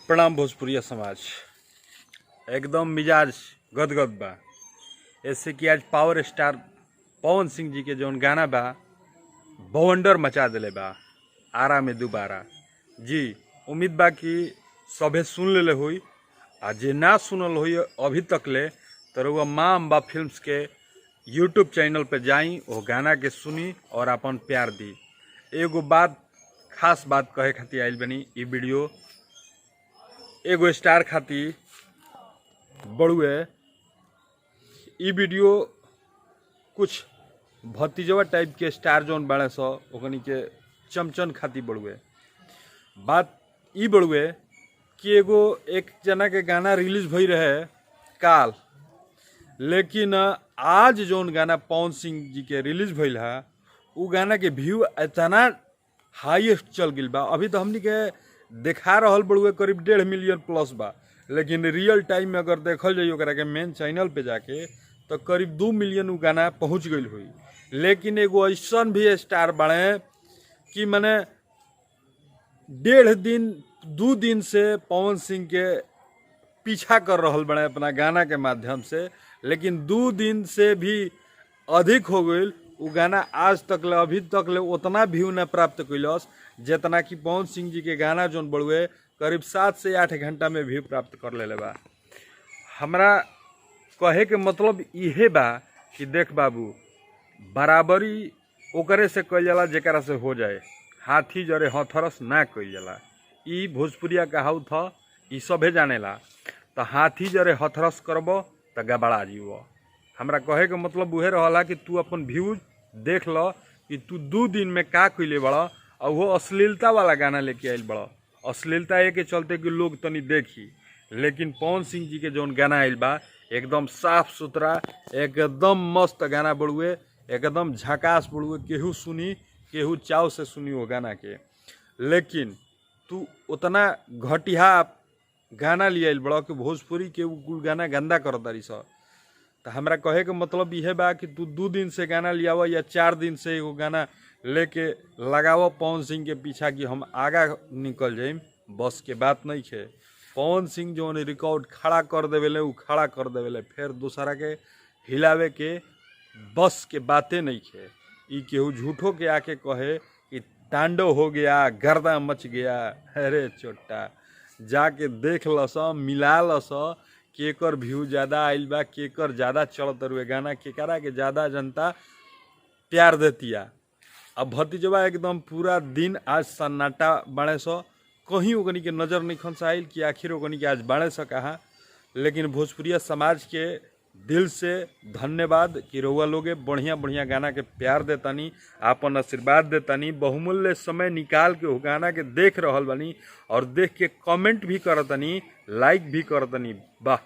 प्रणाम भोजपुरिया समाज। एकदम मिजाज गदगद बा ऐसे कि आज पावर स्टार पवन सिंह जी के जौन गाना बा बवंडर मचा दिले बा आरा में दोबारा। जी उम्मीद बा कि सभे सुन लेले हुई, आ जे ना सुनल हुई अभी तक ले तो रउआ माँ अम्बा फिल्म्स के यूट्यूब चैनल पे जाई, वो गाना के सुनी और अपन प्यार दी। एगो बात खास बात कहे खातिर आइल बनी। ई वीडियो एगो स्टार खातिर बड़ुए। ई वीडियो कुछ भतीजवा टाइप के स्टार जौन बाड़े सो ओकनी के चमचन खातिर बड़ुए। बात ई बड़ुए कि एगो एक जना के गाना रिलीज भई रहे काल, लेकिन आज जौन गाना पवन सिंह जी के रिलीज भइल है उ गाना के व्यू इतना हाईएस्ट चल गई बा। अभी तो हमनी के देखा रहल बड़ुए करीब 1.5 मिलियन प्लस बा, लेकिन रियल टाइम में अगर देखल जाइए ओकरा के मेन चैनल पे जाके तो करीब 2 मिलियन उ गाना पहुंच गई हुई। लेकिन एगो ऐसा भी स्टार बने कि मने 2 दिन से पवन सिंह के पीछा कर रहल बने अपना गाना के माध्यम से, लेकिन 2 दिन से भी अधिक हो गई उ गाना आज तक ले अभी तक ले उतना व्यू न प्राप्त कैलस जितना कि पवन सिंह जी के गाना जौन बड़ुए करीब 7 से 8 घंटा में व्यू प्राप्त कर ले बा। हमरा कहे के मतलब इहे बा कि देख बाबू, बराबरी ओकरे से कइल जाला जेकरा से हो जाए, हाथी जरे हथरस ना कइल जाला। ई भोजपुरिया कहावत ह, ई सभे जानेला। तो हाथी जरे हथरस करबो तो गबड़ा जीवो। हमरा कहे के मतलब उहे रहला कि तू अपन व्यूज देख लो कि तू 2 दिन में का कइले बड़ा, और वो अश्लीलता वाला गाना लेके आइल बड़ा। अश्लीलता ये के चलते कि लोग तनी देखी, लेकिन पवन सिंह जी के जौन गाना आइल बा एकदम साफ सुथरा, एकदम मस्त गाना बड़ुए, एकदम झकास बड़ुए। केहू सुनी, केहू चाव से सुनी वो गाना के। लेकिन तू उतना घटिया गाना ले आइल बड़ा कि भोजपुरी के उ गाना गंदा कर दारी सा। तो हमरा कहे के मतलब यह बा कि तू 2 दिन से गाना लियावा या 4 दिन से एगो गाना लेके लगाव पवन सिंह के पीछा कि हम आगा निकल जाइम, बस के बात नहीं है। पवन सिंह जो रिकॉर्ड खड़ा कर देवेले उ खड़ा कर देवेले, फिर दूसरा के हिलावे के बस के बातें नहीं है। ई केहू झूठो के आके कहे कि तांडव हो गया, गर्दा मच गया, अरे चोट्टा जाके देख लस, मिला लस केकर व्यू ज़्यादा आइल बा, केकर ज़्यादा चलत रुए गाना, केकरा के ज़्यादा जनता प्यार देतिया। अब भतीजवा एकदम पूरा दिन आज सन्नाटा बाड़े सो, कहीं ओकनी के नज़र नहीं खंस आइल कि आखिर ओकनी के आज बाड़े सो कहा। लेकिन भोजपुरिया समाज के दिल से धन्यवाद कि रउआ लोगे बढ़िया बढ़िया गाना के प्यार देतानी, आपन आशीर्वाद देतानी, बहुमूल्य समय निकाल के वो गाना के देख रहल बानी और देख के कमेंट भी करतनी, लाइक भी करतनी। वाह,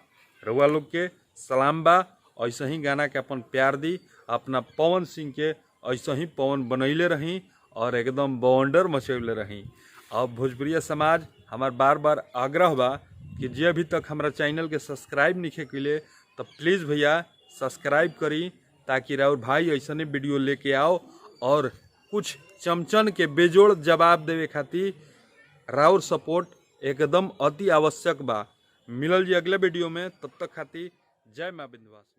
रउआ लोग के सलाम बा। ऐसे ही गाना के अपन प्यार दी, अपना पवन सिंह के ऐसे ही पवन बनैले रही और एकदम बवंडर मचैले रही। अब भोजपुरिया समाज हमार बार बार आग्रह बा कि जे अभी तक हमारा चैनल के सब्सक्राइब नहीं कैले तो प्लीज़ भैया सब्सक्राइब करी, ताकि राउर भाई ऐसा वीडियो लेके आओ और कुछ चमचन के बेजोड़ जवाब देवे खातिर राउर सपोर्ट एकदम अति आवश्यक बा। मिलल जी अगले वीडियो में, तब तक खातिर जय माँ विंध्यवासिनी।